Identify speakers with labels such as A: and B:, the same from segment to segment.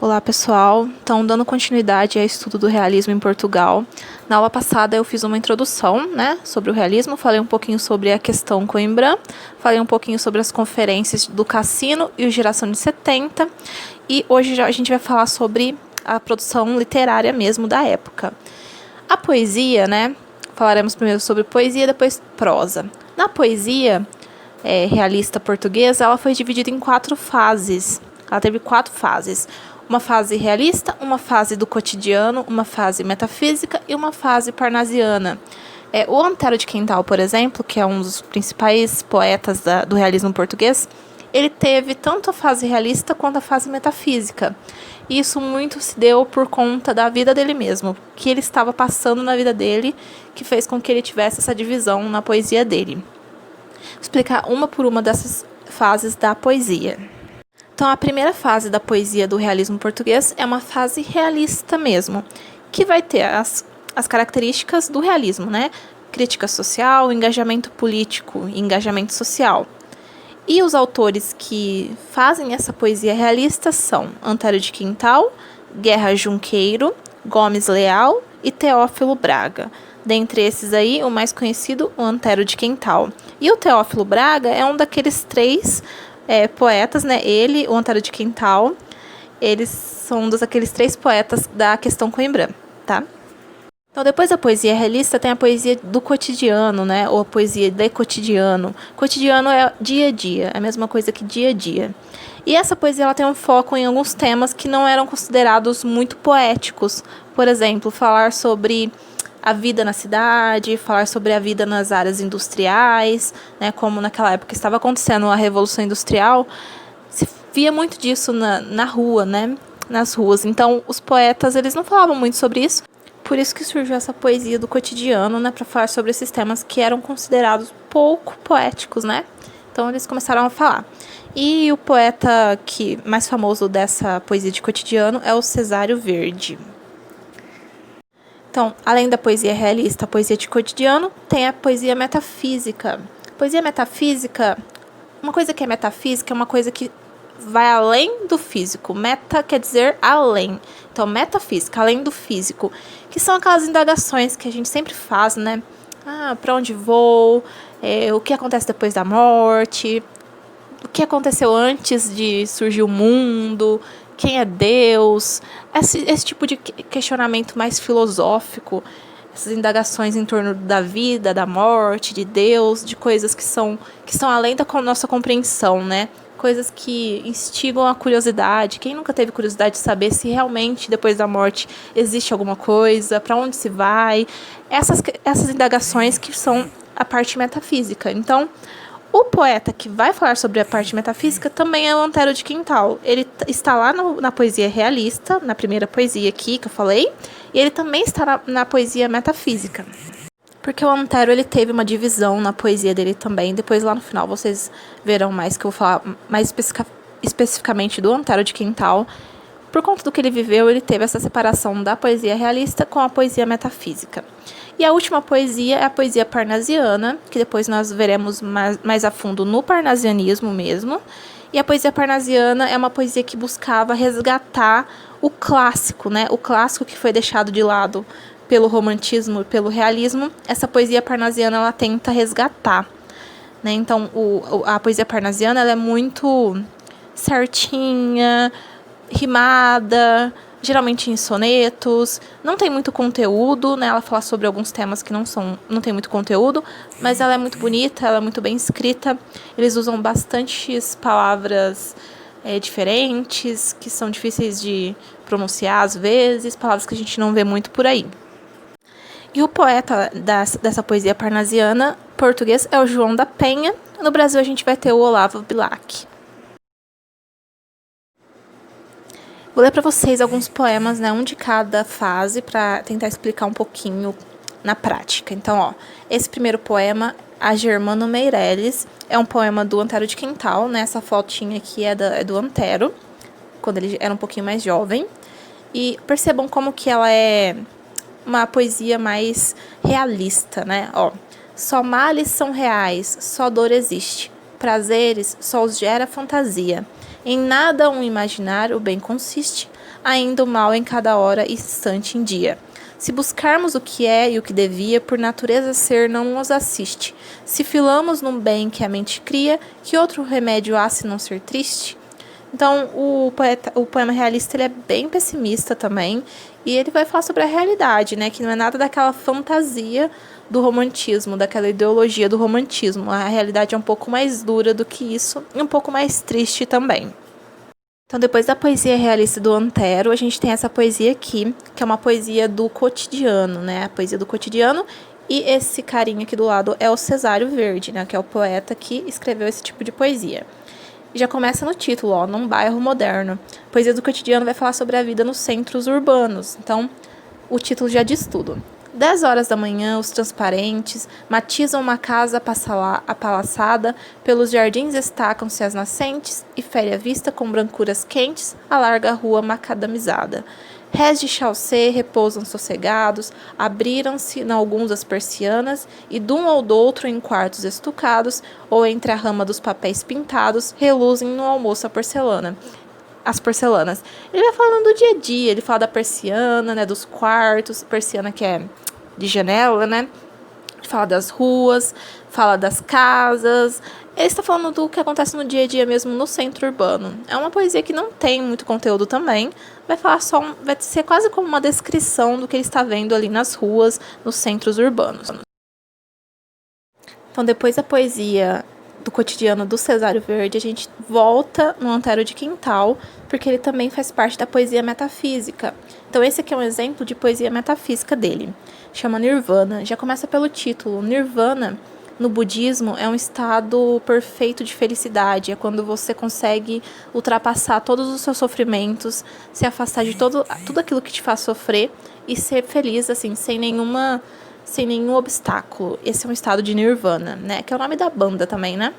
A: Olá pessoal, então dando continuidade ao estudo do realismo em Portugal. Na aula passada eu fiz uma introdução, sobre o realismo, falei um pouquinho sobre a questão Coimbra, falei um pouquinho sobre as conferências do Cassino e o Geração de 70, e hoje a gente vai falar sobre a produção literária mesmo da época. A poesia, falaremos primeiro sobre poesia, depois prosa. Na poesia realista portuguesa, ela foi dividida em 4 fases. Ela teve 4 fases. Uma fase realista, uma fase do cotidiano, uma fase metafísica e uma fase parnasiana. O Antero de Quental, por exemplo, que é um dos principais poetas do realismo português, ele teve tanto a fase realista quanto a fase metafísica. E isso muito se deu por conta da vida dele mesmo, que ele estava passando na vida dele, que fez com que ele tivesse essa divisão na poesia dele. Vou explicar uma por uma dessas fases da poesia. Então, a primeira fase da poesia do realismo português é uma fase realista mesmo, que vai ter as características do realismo, Crítica social, engajamento político e engajamento social. E os autores que fazem essa poesia realista são Antero de Quental, Guerra Junqueiro, Gomes Leal e Teófilo Braga. Dentre esses aí, o mais conhecido, o Antero de Quental. E o Teófilo Braga é um daqueles 3 poetas, ele, o Antero de Quental, eles são daqueles 3 poetas da questão Coimbra, tá? Então, depois da poesia realista, tem a poesia do cotidiano, ou a poesia de cotidiano. Cotidiano é dia a dia, é a mesma coisa que dia a dia. E essa poesia ela tem um foco em alguns temas que não eram considerados muito poéticos. Por exemplo, falar sobre a vida na cidade, falar sobre a vida nas áreas industriais, como naquela época estava acontecendo a Revolução Industrial, se via muito disso na rua, nas ruas. Então, os poetas eles não falavam muito sobre isso, por isso que surgiu essa poesia do cotidiano, para falar sobre esses temas que eram considerados pouco poéticos, Então, eles começaram a falar. E o poeta mais famoso dessa poesia de cotidiano é o Cesário Verde. Então, além da poesia realista, a poesia de cotidiano, tem a poesia metafísica. Poesia metafísica, uma coisa que é metafísica é uma coisa que vai além do físico. Meta quer dizer além. Então, metafísica, além do físico, que são aquelas indagações que a gente sempre faz, para onde vou? O que acontece depois da morte? O que aconteceu antes de surgir o mundo? Quem é Deus? Esse tipo de questionamento mais filosófico, essas indagações em torno da vida, da morte, de Deus, de coisas que são além da nossa compreensão, Coisas que instigam a curiosidade. Quem nunca teve curiosidade de saber se realmente depois da morte existe alguma coisa, para onde se vai? Essas indagações que são a parte metafísica. Então, o poeta que vai falar sobre a parte metafísica também é o Antero de Quental. Ele está lá na poesia realista, na primeira poesia aqui que eu falei, e ele também está na poesia metafísica. Porque o Antero ele teve uma divisão na poesia dele também. Depois lá no final vocês verão mais, que eu vou falar mais especificamente do Antero de Quental. Por conta do que ele viveu, ele teve essa separação da poesia realista com a poesia metafísica. E a última poesia é a poesia parnasiana, que depois nós veremos mais a fundo no parnasianismo mesmo. E a poesia parnasiana é uma poesia que buscava resgatar o clássico, O clássico que foi deixado de lado pelo romantismo e pelo realismo. Essa poesia parnasiana, ela tenta resgatar, Então, a poesia parnasiana, ela é muito certinha, rimada, geralmente em sonetos, não tem muito conteúdo, Ela fala sobre alguns temas que não tem muito conteúdo, mas ela é muito bonita, ela é muito bem escrita. Eles usam bastantes palavras diferentes, que são difíceis de pronunciar às vezes, palavras que a gente não vê muito por aí. E o poeta dessa poesia parnasiana português é o João da Penha. No Brasil a gente vai ter o Olavo Bilac. Vou ler para vocês alguns poemas, um de cada fase, para tentar explicar um pouquinho na prática. Então, esse primeiro poema, A Germano Meireles, é um poema do Antero de Quental, Essa fotinha aqui é do Antero, quando ele era um pouquinho mais jovem. E percebam como que ela é uma poesia mais realista, Só males são reais, só dor existe. Prazeres só os gera fantasia. Em nada um imaginar o bem consiste, ainda o mal em cada hora e instante em dia. Se buscarmos o que é e o que devia, por natureza ser, não nos assiste. Se filamos num bem que a mente cria, que outro remédio há se não ser triste? Então, o poema realista ele é bem pessimista também, e ele vai falar sobre a realidade, né? Que não é nada daquela fantasia do romantismo, daquela ideologia do romantismo. A realidade é um pouco mais dura do que isso, e um pouco mais triste também. Então, depois da poesia realista do Antero, a gente tem essa poesia aqui, que é uma poesia do cotidiano, né? A poesia do cotidiano. E esse carinha aqui do lado é o Cesário Verde, né? Que é o poeta que escreveu esse tipo de poesia. E já começa no título, ó, num bairro moderno. Poesia do cotidiano vai falar sobre a vida nos centros urbanos. Então, o título já diz tudo. 10 horas da manhã, os transparentes matizam uma casa apalaçada, pelos jardins destacam-se as nascentes, e fere a vista com brancuras quentes a larga rua macadamizada. Rés de chaussee repousam sossegados, abriram-se alguns as persianas, e dum ou do outro em quartos estucados, ou entre a rama dos papéis pintados, reluzem no almoço a porcelana. As porcelanas. Ele vai falando do dia a dia, ele fala da persiana, né, dos quartos, persiana que é de janela, né? Fala das ruas, fala das casas. Ele está falando do que acontece no dia a dia mesmo no centro urbano. É uma poesia que não tem muito conteúdo também. Vai falar vai ser quase como uma descrição do que ele está vendo ali nas ruas, nos centros urbanos. Então, depois da poesia do cotidiano do Cesário Verde, a gente volta no Antero de Quintal, porque ele também faz parte da poesia metafísica. Então, esse aqui é um exemplo de poesia metafísica dele. Chama Nirvana. Já começa pelo título. Nirvana, no budismo, é um estado perfeito de felicidade. É quando você consegue ultrapassar todos os seus sofrimentos, se afastar de tudo aquilo que te faz sofrer e ser feliz, assim, sem nenhum obstáculo. Esse é um estado de Nirvana, né? Que é o nome da banda também, né?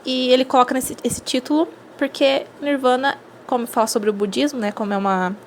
A: E ele coloca esse título porque Nirvana, como fala sobre o budismo, né? Como é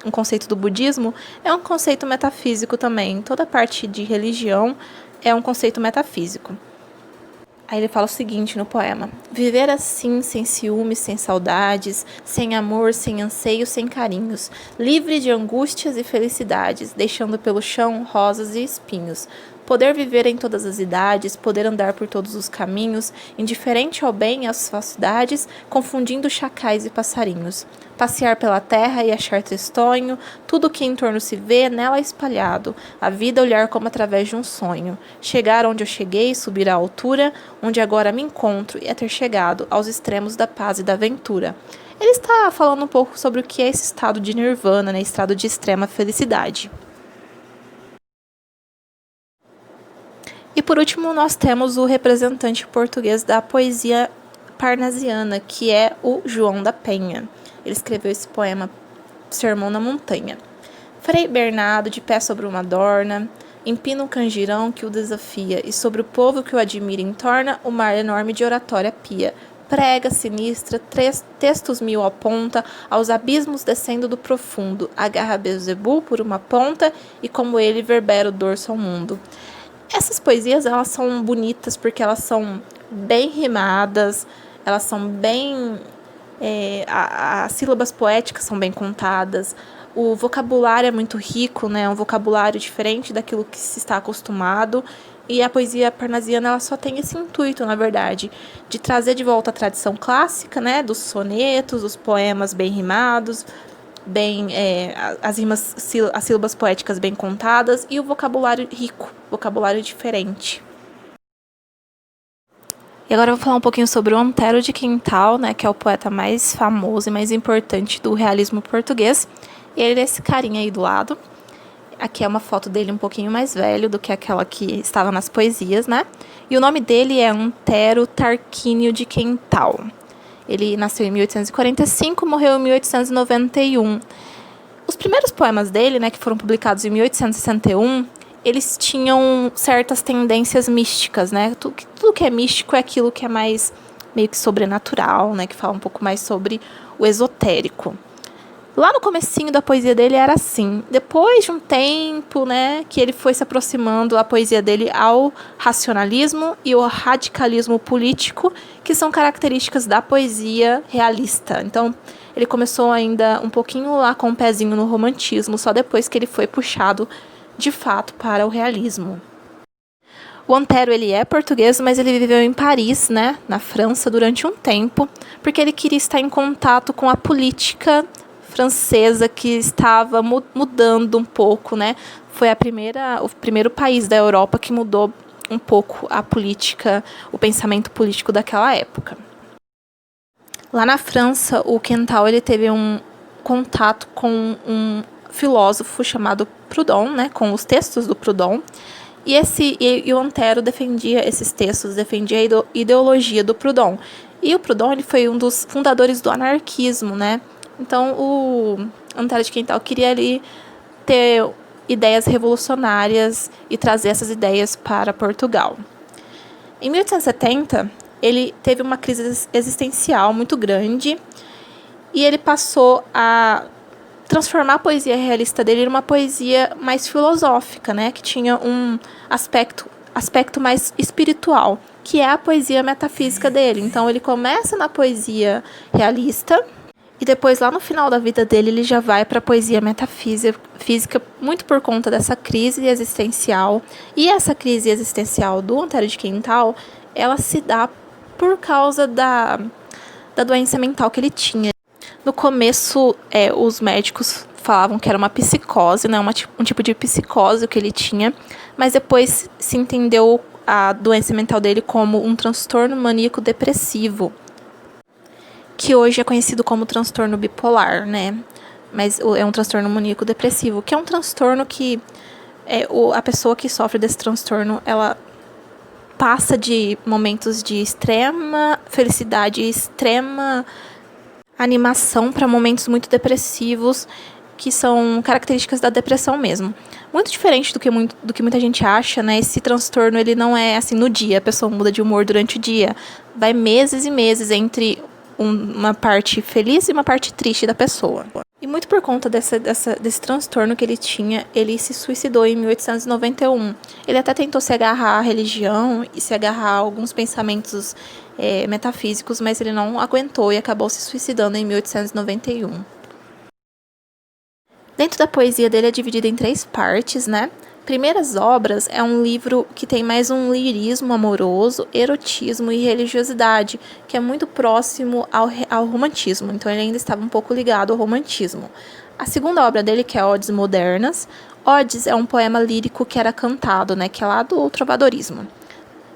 A: um conceito do budismo, é um conceito metafísico também. Toda parte de religião é um conceito metafísico. Aí ele fala o seguinte no poema: viver assim, sem ciúmes, sem saudades, sem amor, sem anseios, sem carinhos, livre de angústias e felicidades, deixando pelo chão rosas e espinhos. Poder viver em todas as idades, poder andar por todos os caminhos, indiferente ao bem e às falsidades, confundindo chacais e passarinhos. Passear pela terra e achar tristonho, tudo o que em torno se vê, nela espalhado, a vida olhar como através de um sonho. Chegar onde eu cheguei, subir à altura, onde agora me encontro, e é ter chegado aos extremos da paz e da aventura. Ele está falando um pouco sobre o que é esse estado de nirvana, né, estado de extrema felicidade. E por último, nós temos o representante português da poesia parnasiana, que é o João da Penha. Ele escreveu esse poema Sermão na Montanha. Frei Bernardo, de pé sobre uma dorna, empina o canjirão que o desafia, e sobre o povo que o admira entorna o mar enorme de oratória pia. Prega sinistra, textos mil aponta, aos abismos descendo do profundo, agarra Beelzebul por uma ponta, e como ele verbera o dorso ao mundo. Essas poesias, elas são bonitas porque elas são bem rimadas, elas são bem... as sílabas poéticas são bem contadas, o vocabulário é muito rico, né? É um vocabulário diferente daquilo que se está acostumado, e a poesia parnasiana ela só tem esse intuito, na verdade, de trazer de volta a tradição clássica, né? Dos sonetos, dos poemas bem rimados, as sílabas poéticas bem contadas e o vocabulário rico, vocabulário diferente. E agora eu vou falar um pouquinho sobre o Antero de Quintal, né, que é o poeta mais famoso e mais importante do realismo português. E ele é esse carinha aí do lado. Aqui é uma foto dele um pouquinho mais velho do que aquela que estava nas poesias, né? E o nome dele é Antero Tarquínio de Quintal. Ele nasceu em 1845, morreu em 1891. Os primeiros poemas dele, né, que foram publicados em 1861, eles tinham certas tendências místicas, né? Tudo que é místico é aquilo que é mais meio que sobrenatural, né? Que fala um pouco mais sobre o esotérico. Lá no comecinho da poesia dele era assim. Depois de um tempo, né, que ele foi se aproximando a poesia dele ao racionalismo e ao radicalismo político, que são características da poesia realista. Então, Ele começou ainda um pouquinho lá com um pezinho no romantismo, só depois que ele foi puxado de fato para o realismo. O Antero, ele é português, mas ele viveu em Paris, né, na França, durante um tempo, porque ele queria estar em contato com a política francesa que estava mudando um pouco, né? Foi o primeiro país da Europa que mudou um pouco a política, o pensamento político daquela época. Lá na França, o Quental, ele teve um contato com um filósofo chamado Proudhon, né, com os textos do Proudhon. E o Antero defendia esses textos, defendia a ideologia do Proudhon. E o Proudhon, ele foi um dos fundadores do anarquismo, né? Então, o Antero de Quental queria ali ter ideias revolucionárias e trazer essas ideias para Portugal. Em 1870, ele teve uma crise existencial muito grande e ele passou a transformar a poesia realista dele em uma poesia mais filosófica, né, que tinha um aspecto mais espiritual, que é a poesia metafísica dele. Então ele começa na poesia realista e depois lá no final da vida dele ele já vai para a poesia metafísica, muito por conta dessa crise existencial. E essa crise existencial do Antero de Quental, ela se dá por causa da doença mental que ele tinha. No começo, os médicos falavam que era uma psicose, né, um tipo de psicose que ele tinha, mas depois se entendeu a doença mental dele como um transtorno maníaco-depressivo, que hoje é conhecido como transtorno bipolar, né? Mas é um transtorno maníaco-depressivo, que é um transtorno que a pessoa que sofre desse transtorno, ela passa de momentos de extrema felicidade, extrema animação para momentos muito depressivos, que são características da depressão mesmo. Muito diferente do que muita gente acha, né? Esse transtorno, ele não é assim no dia, a pessoa muda de humor durante o dia. Vai meses e meses entre uma parte feliz e uma parte triste da pessoa. E muito por conta desse transtorno que ele tinha, ele se suicidou em 1891. Ele até tentou se agarrar à religião e se agarrar a alguns pensamentos metafísicos, mas ele não aguentou e acabou se suicidando em 1891. Dentro da poesia dele é dividida em 3 partes, né? Primeiras Obras é um livro que tem mais um lirismo amoroso, erotismo e religiosidade, que é muito próximo ao romantismo, então ele ainda estava um pouco ligado ao romantismo. A segunda obra dele, que é Odes Modernas, Odes é um poema lírico que era cantado, né, que é lá do trovadorismo.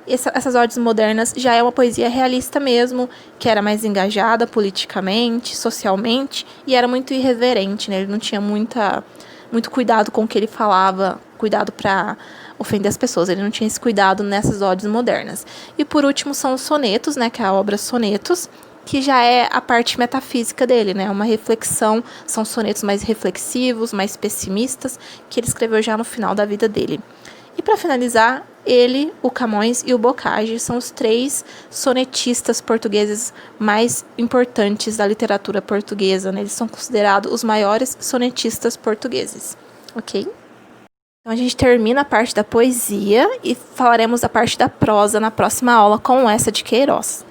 A: Essas odes modernas já é uma poesia realista mesmo, que era mais engajada politicamente, socialmente, e era muito irreverente, né? Ele não tinha muito cuidado com o que ele falava, cuidado para ofender as pessoas. Ele não tinha esse cuidado nessas odes modernas. E por último são os sonetos, né? Que é a obra Sonetos, que já é a parte metafísica dele, né? Uma reflexão, são sonetos mais reflexivos, mais pessimistas, que ele escreveu já no final da vida dele. E para finalizar, ele, o Camões e o Bocage são os 3 sonetistas portugueses mais importantes da literatura portuguesa, né? Eles são considerados os maiores sonetistas portugueses, ok? Então a gente termina a parte da poesia e falaremos da parte da prosa na próxima aula com essa de Queiroz.